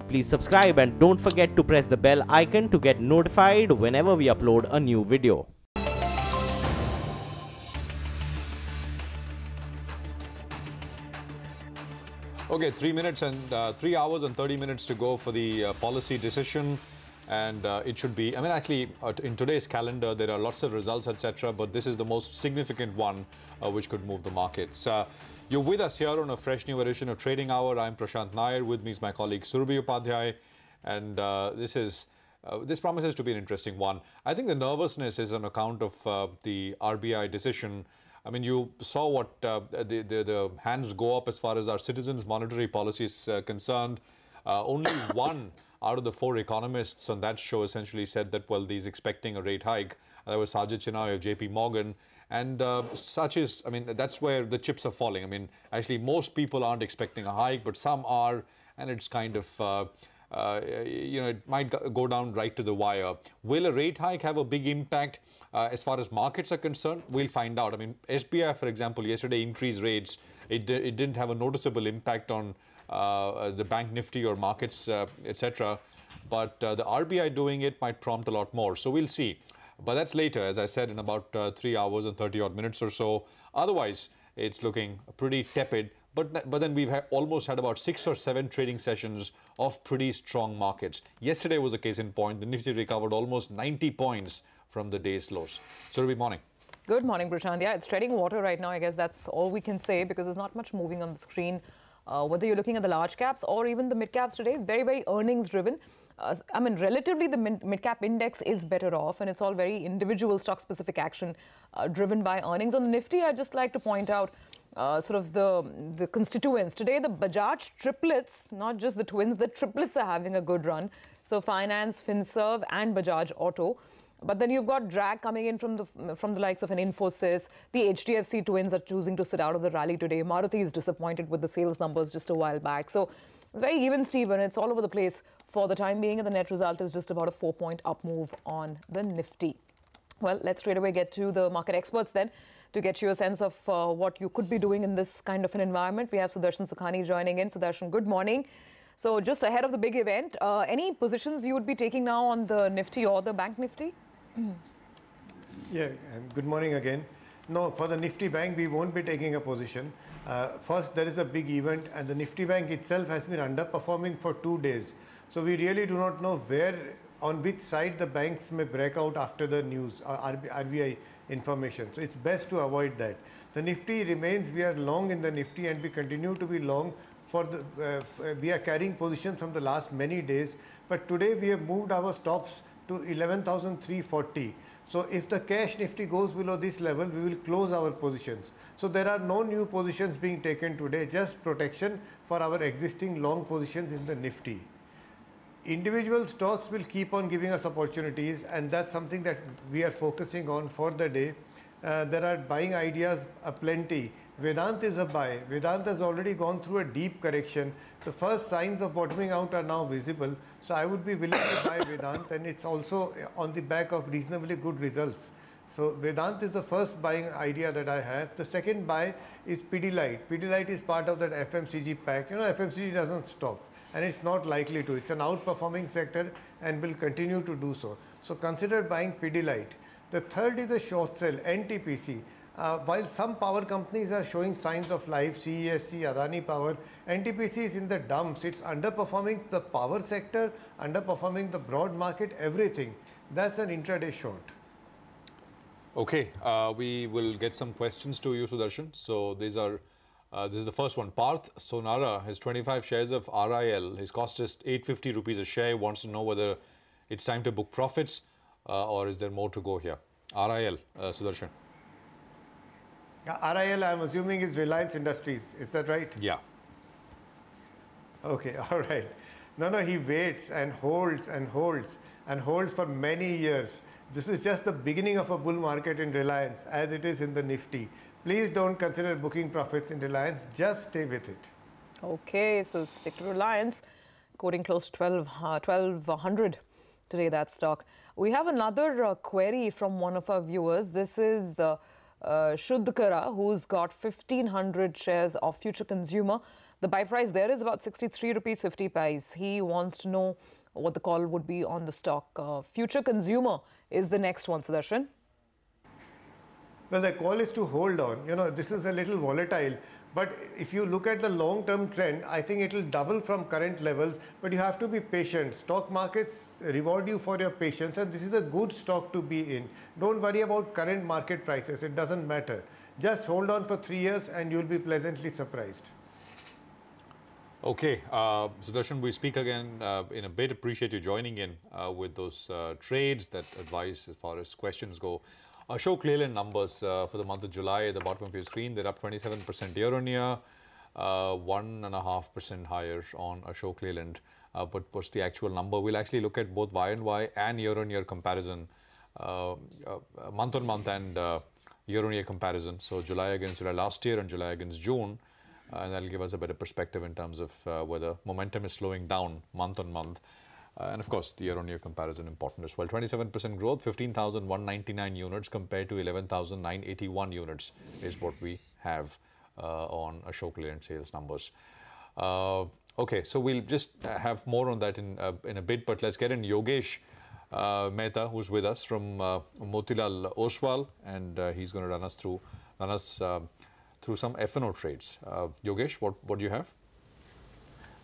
Please subscribe and don't forget to press the bell icon to get notified whenever we upload a new video. Okay, 3 hours and 30 minutes to go for the policy decision. And it should be, I mean, actually, in today's calendar, there are lots of results, etc. But this is the most significant one which could move the markets. You're with us here on a fresh new edition of Trading Hour. I'm Prashant Nair. With me is my colleague Surabhi Upadhyay. And this promises to be an interesting one. I think the nervousness is on account of the RBI decision. I mean, you saw what the hands go up as far as our citizens' monetary policy is concerned. Only one out of the 4 economists on that show essentially said that, well, he's expecting a rate hike. That was Sajid Chinoy of JP Morgan. And such is, I mean, that's where the chips are falling. I mean, actually, most people aren't expecting a hike, but some are. And it's kind of, it might go down right to the wire. Will a rate hike have a big impact as far as markets are concerned? We'll find out. I mean, SBI, for example, yesterday increased rates. It didn't have a noticeable impact on the bank Nifty or markets, etc. But the RBI doing it might prompt a lot more. So we'll see. But that's later, as I said, in about 3 hours and 30 odd minutes or so. Otherwise, it's looking pretty tepid. But then we've almost had about 6 or 7 trading sessions of pretty strong markets. Yesterday was a case in point. The Nifty recovered almost 90 points from the day's lows. So good morning. Good morning, Prashant. Yeah, it's treading water right now. I guess that's all we can say because there's not much moving on the screen. Whether you're looking at the large caps or even the mid caps today, very, very earnings driven. I mean, relatively, the mid cap index is better off, and it's all very individual stock specific action driven by earnings. On the Nifty, I'd just like to point out sort of the constituents. Today, the Bajaj triplets, not just the twins, the triplets are having a good run. So Finance, FinServ and Bajaj Auto. But then you've got drag coming in from the likes of an Infosys. The HDFC twins are choosing to sit out of the rally today. Maruti is disappointed with the sales numbers just a while back. So it's very even, Steven. It's all over the place for the time being. And the net result is just about a 4-point up move on the Nifty. Well, let's straight away get to the market experts then to get you a sense of what you could be doing in this kind of an environment. We have Sudarshan Sukhani joining in. Sudarshan, good morning. So just ahead of the big event, any positions you would be taking now on the Nifty or the Bank Nifty? Yeah, good morning again. No, for the Nifty Bank, we won't be taking a position. First, there is a big event, and the Nifty Bank itself has been underperforming for 2 days. So we really do not know on which side the banks may break out after the news, RBI information. So it's best to avoid that. The Nifty remains, we are long in the Nifty, and we continue to be long for the, we are carrying positions from the last many days. But today we have moved our stops to 11,340. So if the cash Nifty goes below this level, we will close our positions. So there are no new positions being taken today, just protection for our existing long positions in the Nifty. Individual stocks will keep on giving us opportunities, and that's something that we are focusing on for the day. There are buying ideas aplenty. Vedanta is a buy. Vedanta has already gone through a deep correction. The first signs of bottoming out are now visible. So I would be willing to buy Vedanta, and it's also on the back of reasonably good results. So Vedanta is the first buying idea that I have. The second buy is Pidilite. Pidilite is part of that FMCG pack. You know, FMCG doesn't stop, and it's not likely to. It's an outperforming sector and will continue to do so. So consider buying Pidilite. The third is a short sell, NTPC. While some power companies are showing signs of life, CESC, Adani Power, NTPC is in the dumps. It's underperforming the power sector, underperforming the broad market, everything. That's an intraday short. Okay, we will get some questions to you, Sudarshan. So these are, this is the first one. Parth Sonara has 25 shares of RIL. His cost is 850 rupees a share. He wants to know whether it's time to book profits or is there more to go here? RIL, Sudarshan. RIL, I'm assuming, is Reliance Industries. Is that right? Yeah. Okay, all right. No, he waits and holds and holds and holds for many years. This is just the beginning of a bull market in Reliance, as it is in the Nifty. Please don't consider booking profits in Reliance. Just stay with it. Okay, so stick to Reliance. Quoting close to 1200 today, that stock. We have another query from one of our viewers. This is Shuddhkara, who's got 1,500 shares of Future Consumer. The buy price there is about 63 rupees 50 paise. He wants to know what the call would be on the stock. Future Consumer is the next one, Sudarshan. Well, the call is to hold on. You know, this is a little volatile, but if you look at the long-term trend, I think it will double from current levels, but you have to be patient. Stock markets reward you for your patience, and this is a good stock to be in. Don't worry about current market prices. It doesn't matter. Just hold on for 3 years and you'll be pleasantly surprised. Okay, Sudarshan, we speak again in a bit. Appreciate you joining in with those trades, that advice as far as questions go. Ashok Leyland numbers for the month of July at the bottom of your screen. They're up 27% year on year, 1.5% higher on Ashok Leyland. But what's the actual number? We'll actually look at both Y-on-Y and year-on-year comparison, month-on-month and year-on-year comparison. So July against July last year and July against June. And that'll give us a better perspective in terms of whether momentum is slowing down month-on-month. And of course, the year-on-year comparison important as well. 27% growth, 15,199 units compared to 11,981 units is what we have on Ashok Leyland sales numbers. Okay, so we'll just have more on that in a bit, but let's get in Yogesh Mehta, who's with us from Motilal Oswal, and he's going to run us through some F&O trades. Yogesh, what do you have?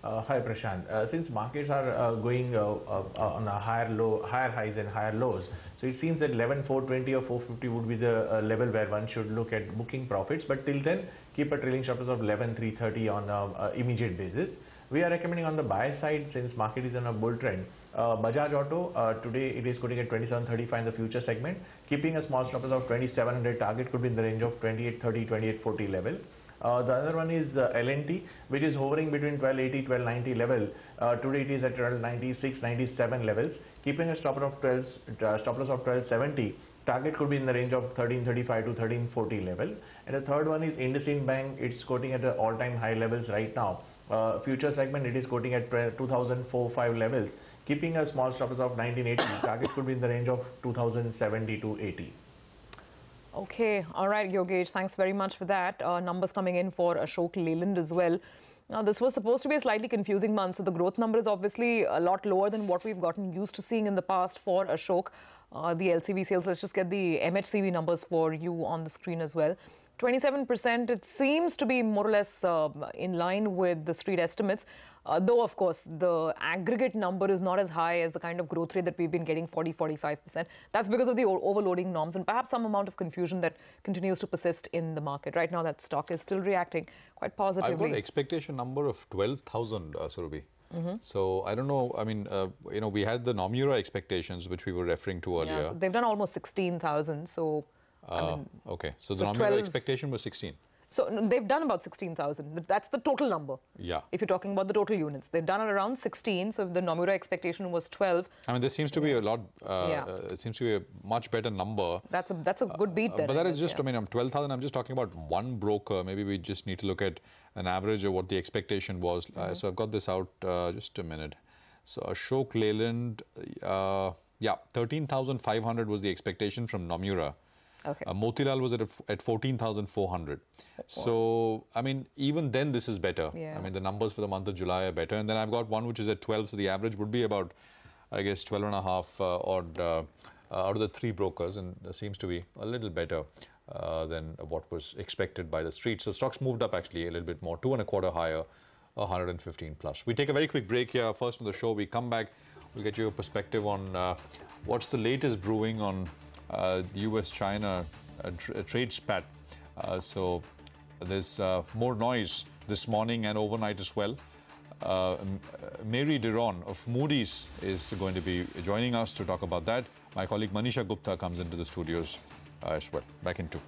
Hi Prashant. Since markets are going on a higher highs and higher lows, so it seems that 11,420 or 450 would be the level where one should look at booking profits. But till then, keep a trailing stop loss of 11,330 on an immediate basis. We are recommending on the buy side, since market is on a bull trend. Bajaj Auto, today it is quoting at 27.35 in the future segment, keeping a small stop loss of 2700. Target could be in the range of 28.30, 28.40 level. The other one is L&T, which is hovering between 1280, 1290 level. Today it is at 1296, 97 levels, keeping a stop loss of 1270. Target could be in the range of 1335 to 1340 level. And the third one is IndusInd Bank. It's quoting at the all-time high levels right now. Future segment, it is quoting at 2045 levels, keeping a small stop loss of 1980. Target could be in the range of 2070 to 80. Okay, all right, Yogesh, thanks very much for that. Numbers coming in for Ashok Leyland as well. Now, this was supposed to be a slightly confusing month, so the growth number is obviously a lot lower than what we've gotten used to seeing in the past for Ashok. The LCV sales, let's just get the MHCV numbers for you on the screen as well. 27%, it seems to be more or less in line with the street estimates, though of course the aggregate number is not as high as the kind of growth rate that we've been getting, 40-45%. That's because of the overloading norms and perhaps some amount of confusion that continues to persist in the market. Right now that stock is still reacting quite positively. I've got an expectation number of 12,000, Surabhi. So I don't know, I mean, you know, we had the Nomura expectations which we were referring to earlier. Yeah, so they've done almost 16,000, so I mean, okay, so the Nomura expectation was 16. So they've done about 16,000. That's the total number. Yeah. If you're talking about the total units, they've done it around 16. So if the Nomura expectation was 12. I mean, this seems to be a lot. It seems to be a much better number. That's a good beat there. But that is just, I mean, 12,000. I'm just talking about one broker. Maybe we just need to look at an average of what the expectation was. So I've got this out. Just a minute. So Ashok Leyland, yeah, 13,500 was the expectation from Nomura. Okay. Motilal was at 14,400. So, I mean, even then this is better. Yeah. I mean, the numbers for the month of July are better. And then I've got one which is at 12. So the average would be about, I guess, 12 and a half odd out of the three brokers. And it seems to be a little better than what was expected by the street. So stocks moved up actually a little bit more, 2.25 higher, 115 plus. We take a very quick break here. First on the show, we come back. We'll get you a perspective on what's the latest brewing on US-China trade spat. So there's more noise this morning and overnight as well. Mary Deron of Moody's is going to be joining us to talk about that. My colleague Manisha Gupta comes into the studios as well. Back in 2.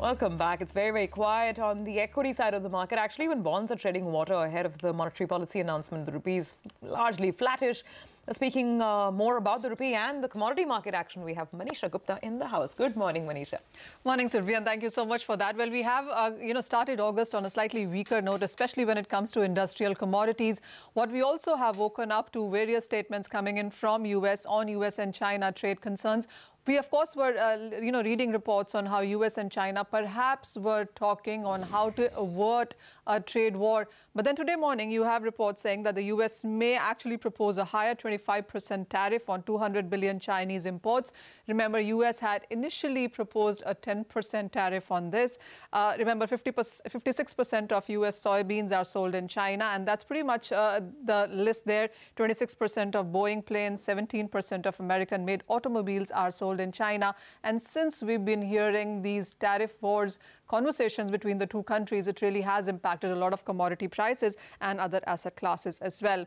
Welcome back. It's very, very quiet on the equity side of the market. Actually, even bonds are treading water ahead of the monetary policy announcement. The rupee is largely flattish. Speaking more about the rupee and the commodity market action, we have Manisha Gupta in the house. Good morning, Manisha. Morning, Surabhi, and thank you so much for that. Well, we have, started August on a slightly weaker note, especially when it comes to industrial commodities. What we also have woken up to various statements coming in from US on US and China trade concerns. We, of course, were reading reports on how US and China perhaps were talking on how to avert a trade war. But then today morning, you have reports saying that the US may actually propose a higher 25% tariff on 200 billion Chinese imports. Remember, US had initially proposed a 10% tariff on this. Remember, 56% of US soybeans are sold in China, and that's pretty much the list there. 26% of Boeing planes, 17% of American-made automobiles are sold in China. And since we've been hearing these tariff wars conversations between the two countries, it really has impacted a lot of commodity prices and other asset classes as well.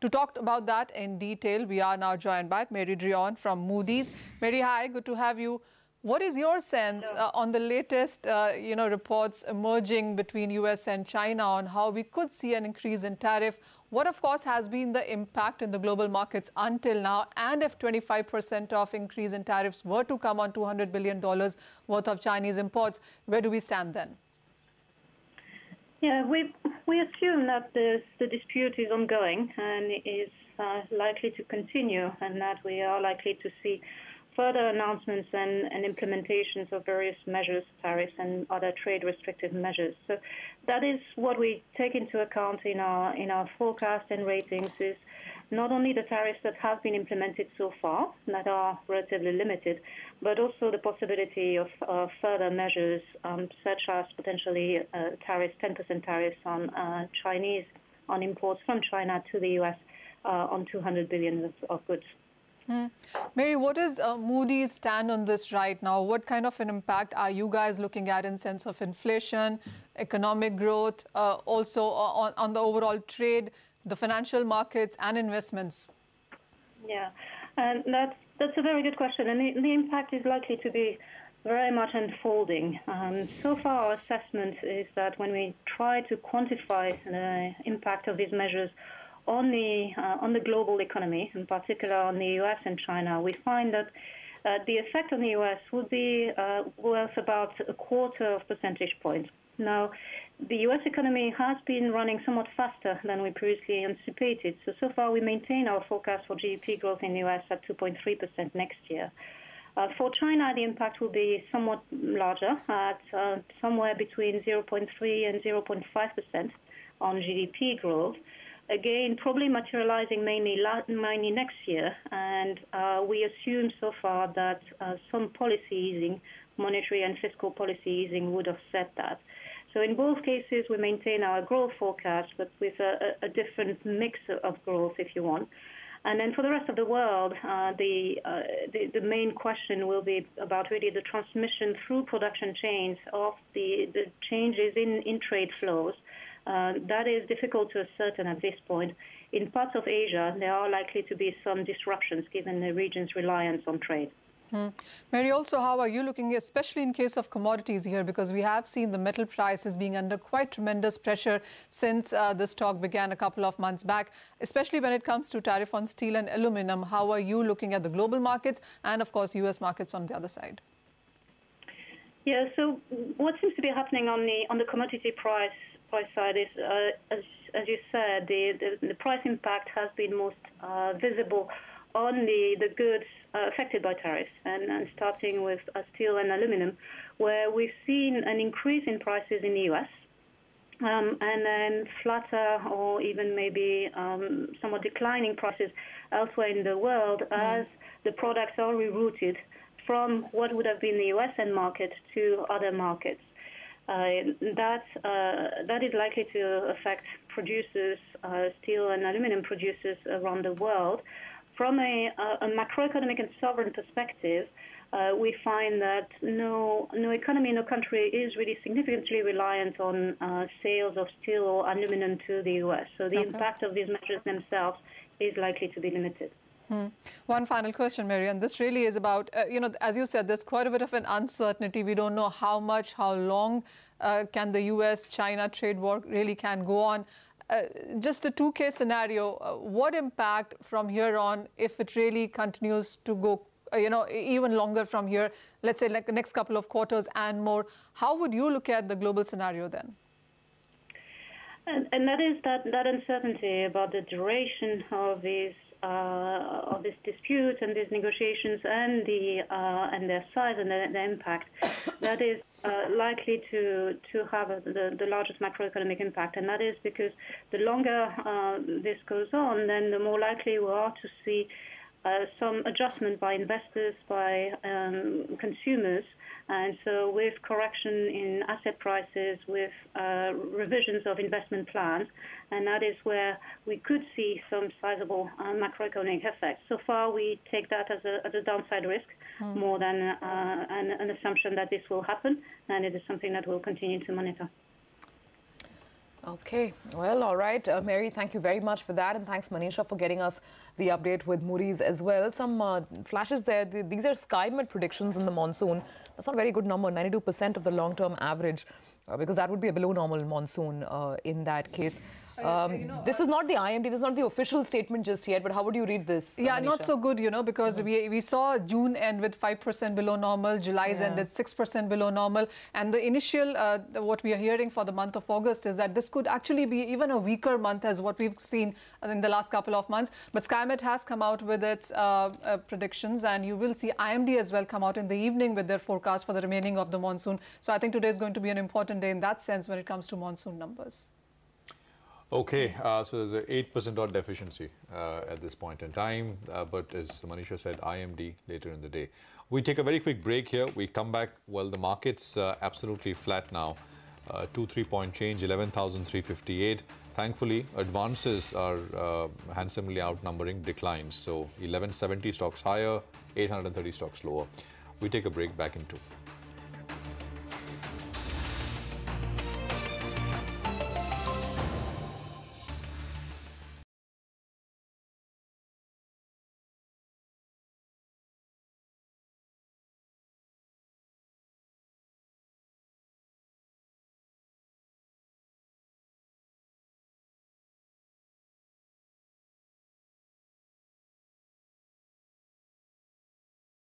To talk about that in detail, we are now joined by Mary Drion from Moody's. Mary, hi, good to have you. What is your sense on the latest, reports emerging between US and China on how we could see an increase in tariff? What, of course, has been the impact in the global markets until now? And if 25% of increase in tariffs were to come on $200 billion worth of Chinese imports, where do we stand then? Yeah, we assume that the dispute is ongoing and is likely to continue, and that we are likely to see further announcements and implementations of various measures, tariffs and other trade restrictive measures. So that is what we take into account in our forecast and ratings, is not only the tariffs that have been implemented so far, that are relatively limited, but also the possibility of further measures, such as potentially tariffs, 10% tariffs on imports from China to the US on 200 billion of goods. Mary, what is Moody's stand on this right now? What kind of an impact are you guys looking at in sense of inflation, economic growth, also on the overall trade, the financial markets and investments? Yeah, and that's a very good question. And the impact is likely to be very much unfolding. So far, our assessment is that when we try to quantify the impact of these measures on the global economy, in particular on the US and China, we find that the effect on the US would be worth about 1/4 percentage point. Now, the US economy has been running somewhat faster than we previously anticipated. So far, we maintain our forecast for GDP growth in the US at 2.3% next year. For China, the impact will be somewhat larger, at somewhere between 0.3 and 0.5% on GDP growth. Again, probably materializing mainly next year, and we assume so far that some policy easing, monetary and fiscal policy easing, would offset that. So in both cases, we maintain our growth forecast, but with a different mix of growth, if you want. And then for the rest of the world, the main question will be about really the transmission through production chains of the changes in trade flows. That is difficult to ascertain at this point. In parts of Asia, there are likely to be some disruptions given the region's reliance on trade. Mary, also, how are you looking, especially in case of commodities here, because we have seen the metal prices being under quite tremendous pressure since this talk began a couple of months back, especially when it comes to tariff on steel and aluminum. How are you looking at the global markets and, of course, US markets on the other side? Yeah, so what seems to be happening on the commodity price side is, as you said, the price impact has been most visible on the goods affected by tariffs, and starting with steel and aluminum, where we've seen an increase in prices in the US, and then flatter or even maybe somewhat declining prices elsewhere in the world as the products are rerouted from what would have been the US end market to other markets. That is likely to affect producers, steel and aluminum producers around the world. From a macroeconomic and sovereign perspective, we find that no economy, no country is really significantly reliant on sales of steel or aluminum to the US. So the impact of these measures themselves is likely to be limited. One final question, Mary, and this really is about, as you said, there's quite a bit of an uncertainty. We don't know how much, how long can the US-China trade war really can go on. Just a two-case scenario, what impact from here on, if it really continues to go, even longer from here, let's say like the next couple of quarters and more, how would you look at the global scenario then? And that is that uncertainty about the duration of these this dispute and these negotiations and their size and the impact, that is likely to have the largest macroeconomic impact. And that is because the longer this goes on, then the more likely we are to see some adjustment by investors, by consumers. And so with correction in asset prices, with revisions of investment plans, and that is where we could see some sizable macroeconomic effects. So far, we take that as a downside risk more than an assumption that this will happen, and it is something that we'll continue to monitor. Okay, well, all right. Mary, thank you very much for that. And thanks, Manisha, for getting us the update with Moody's as well. Some flashes there. These are SkyMed predictions in the monsoon. That's not a very good number, 92% of the long-term average, because that would be a below normal monsoon in that case. This is not the IMD, this is not the official statement just yet, but how would you read this? Yeah, Manisha? not so good, because we saw June end with 5% below normal, July's ended 6% below normal, and the initial, what we are hearing for the month of August is that this could actually be even a weaker month as what we've seen in the last couple of months. But SkyMed has come out with its predictions, and you will see IMD as well come out in the evening with their forecast for the remaining of the monsoon. So I think today is going to be an important day in that sense when it comes to monsoon numbers. Okay, so there's an 8% odd deficiency at this point in time, but as Manisha said, IMD later in the day. We take a very quick break here. We come back, well, the market's absolutely flat now. 2-3 point change, 11,358. Thankfully, advances are handsomely outnumbering declines. So 1170 stocks higher, 830 stocks lower. We take a break, back in 2.